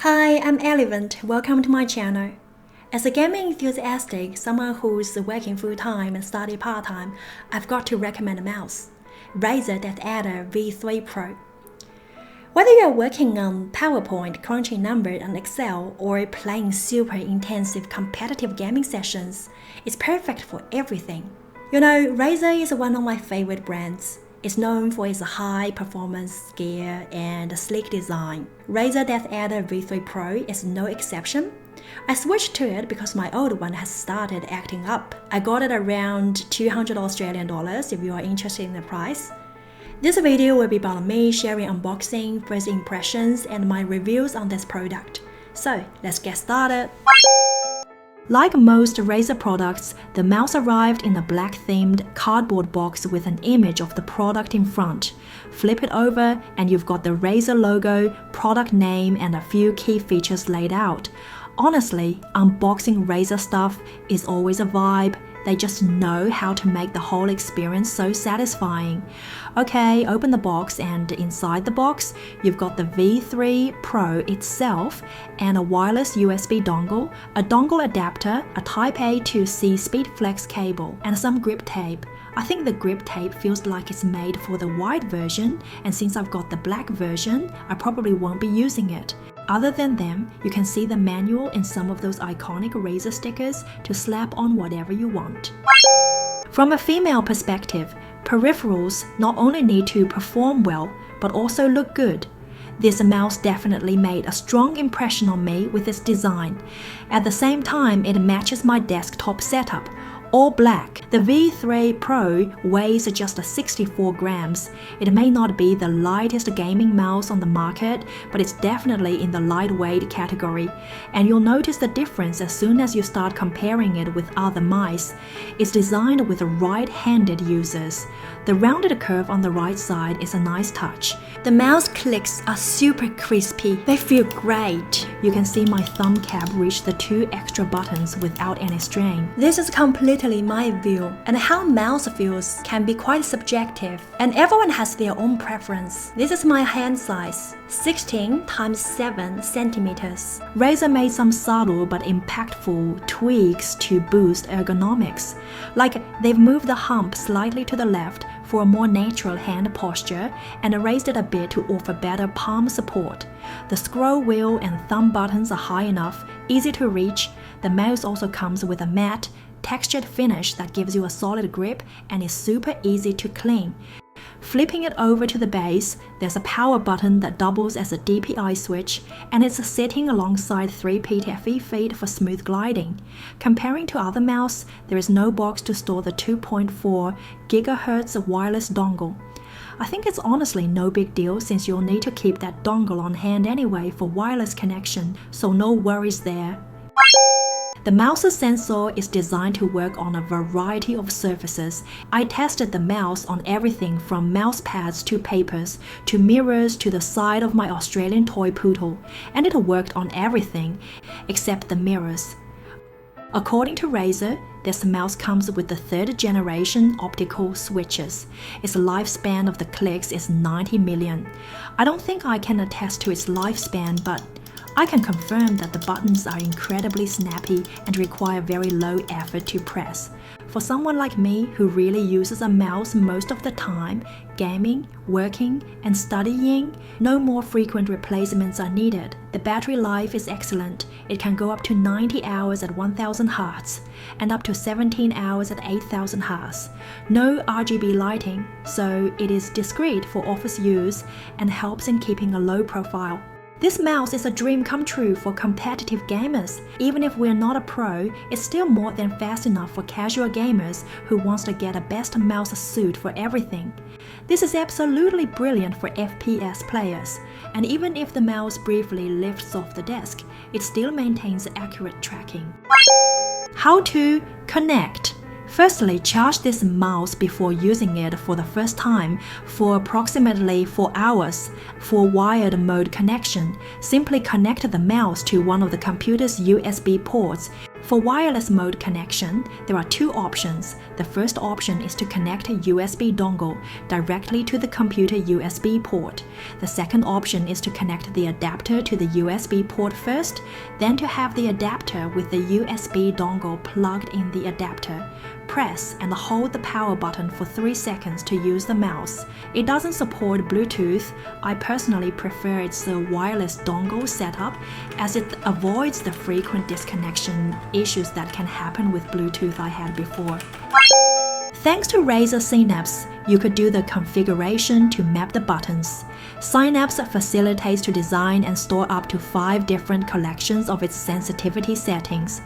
Hi, I'm Elevant. Welcome to my channel. As a gaming enthusiast, someone who's working full-time and study part-time, I've got to recommend a mouse, Razer DeathAdder V3 Pro. Whether you're working on PowerPoint, crunching numbers on Excel, or playing super intensive competitive gaming sessions, it's perfect for everything. You know, Razer is one of my favorite brands. It's known for its high-performance gear and sleek design. Razer DeathAdder V3 Pro is no exception. I switched to it because my old one has started acting up. I got it around 200 Australian dollars if you are interested in the price. This video will be about me sharing unboxing, first impressions, and my reviews on this product. So, let's get started. Like most Razer products, the mouse arrived in a black-themed cardboard box with an image of the product in front. Flip it over and you've got the Razer logo, product name, and a few key features laid out. Honestly, unboxing Razer stuff is always a vibe. They just know how to make the whole experience so satisfying. Okay, open the box, and inside the box, you've got the V3 Pro itself and a wireless USB dongle, a dongle adapter, a Type-A to C SpeedFlex cable, and some grip tape. I think the grip tape feels like it's made for the white version, and since I've got the black version, I probably won't be using it. Other than them, you can see the manual and some of those iconic Razer stickers to slap on whatever you want. From a female perspective, peripherals not only need to perform well, but also look good. This mouse definitely made a strong impression on me with its design. At the same time, it matches my desktop setup. All black. The V3 Pro weighs just 64 grams. It may not be the lightest gaming mouse on the market, but it's definitely in the lightweight category. And you'll notice the difference as soon as you start comparing it with other mice. It's designed with right-handed users. The rounded curve on the right side is a nice touch. The mouse clicks are super crispy. They feel great. You can see my thumb cap reach the 2 extra buttons without any strain. This is completely my view, and how mouse feels can be quite subjective, and everyone has their own preference. This is my hand size, 16 × 7 centimeters. Razer made some subtle but impactful tweaks to boost ergonomics, like they've moved the hump slightly to the left for a more natural hand posture and raised it a bit to offer better palm support. The scroll wheel and thumb buttons are high enough, easy to reach. The mouse also comes with a matte, textured finish that gives you a solid grip and is super easy to clean. Flipping it over to the base, there's a power button that doubles as a DPI switch, and it's sitting alongside 3 PTFE feet for smooth gliding. Comparing to other mouse, there is no box to store the 2.4 GHz wireless dongle. I think it's honestly no big deal since you'll need to keep that dongle on hand anyway for wireless connection, so no worries there. The mouse's sensor is designed to work on a variety of surfaces. I tested the mouse on everything from mouse pads to papers, to mirrors to the side of my Australian toy poodle, and it worked on everything except the mirrors. According to Razer, this mouse comes with the 3rd generation optical switches. Its lifespan of the clicks is 90 million. I don't think I can attest to its lifespan, but I can confirm that the buttons are incredibly snappy and require very low effort to press. For someone like me who really uses a mouse most of the time, gaming, working, and studying, no more frequent replacements are needed. The battery life is excellent. It can go up to 90 hours at 1000 Hz and up to 17 hours at 8000 Hz. No RGB lighting, so it is discreet for office use and helps in keeping a low profile. This mouse is a dream come true for competitive gamers. Even if we're not a pro, it's still more than fast enough for casual gamers who wants to get a best mouse suit for everything. This is absolutely brilliant for FPS players, and even if the mouse briefly lifts off the desk, it still maintains accurate tracking. How to connect. Firstly, charge this mouse before using it for the first time for approximately 4 hours. For wired mode connection, simply connect the mouse to one of the computer's USB ports. For wireless mode connection, there are two options. The first option is to connect a USB dongle directly to the computer USB port. The second option is to connect the adapter to the USB port first, then to have the adapter with the USB dongle plugged in the adapter. Press and hold the power button for 3 seconds to use the mouse. It doesn't support Bluetooth. I personally prefer its wireless dongle setup as it avoids the frequent disconnection issues that can happen with Bluetooth I had before. Thanks to Razer Synapse, you could do the configuration to map the buttons. Synapse facilitates to design and store up to 5 different collections of its sensitivity settings.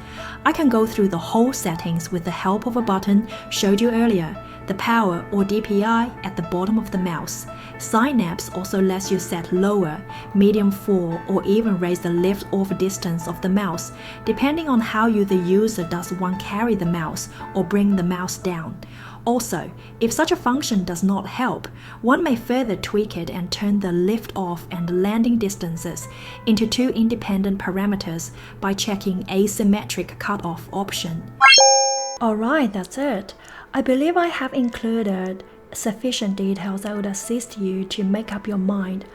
I can go through the whole settings with the help of a button showed you earlier, the power or DPI at the bottom of the mouse. Synapse also lets you set lower, medium fall, or even raise the lift-off distance of the mouse, depending on how the user does one carry the mouse or bring the mouse down. Also, if such a function does not help, one may further tweak it and turn the lift-off and landing distances into 2 independent parameters by checking asymmetric cutoff option. Alright, that's it. I believe I have included sufficient details that would assist you to make up your mind.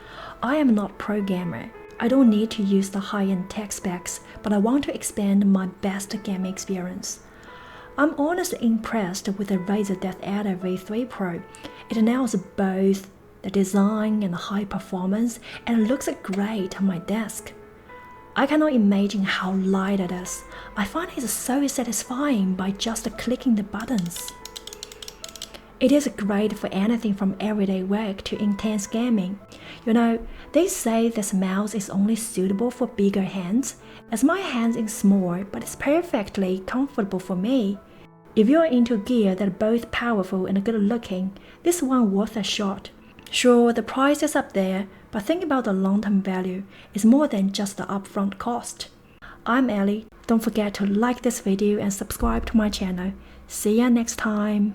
I am not pro gamer. I don't need to use the high-end tech specs, but I want to expand my best gaming experience. I'm honestly impressed with the Razer DeathAdder V3 Pro. It nails both the design and the high performance, and looks great on my desk. I cannot imagine how light it is. I find it so satisfying by just clicking the buttons. It is great for anything from everyday work to intense gaming. You know, they say this mouse is only suitable for bigger hands, as my hands are small, but it's perfectly comfortable for me. If you're into gear that are both powerful and good looking, this one worth a shot. Sure, the price is up there, but think about the long-term value. It's more than just the upfront cost. I'm Ellie. Don't forget to like this video and subscribe to my channel. See ya next time.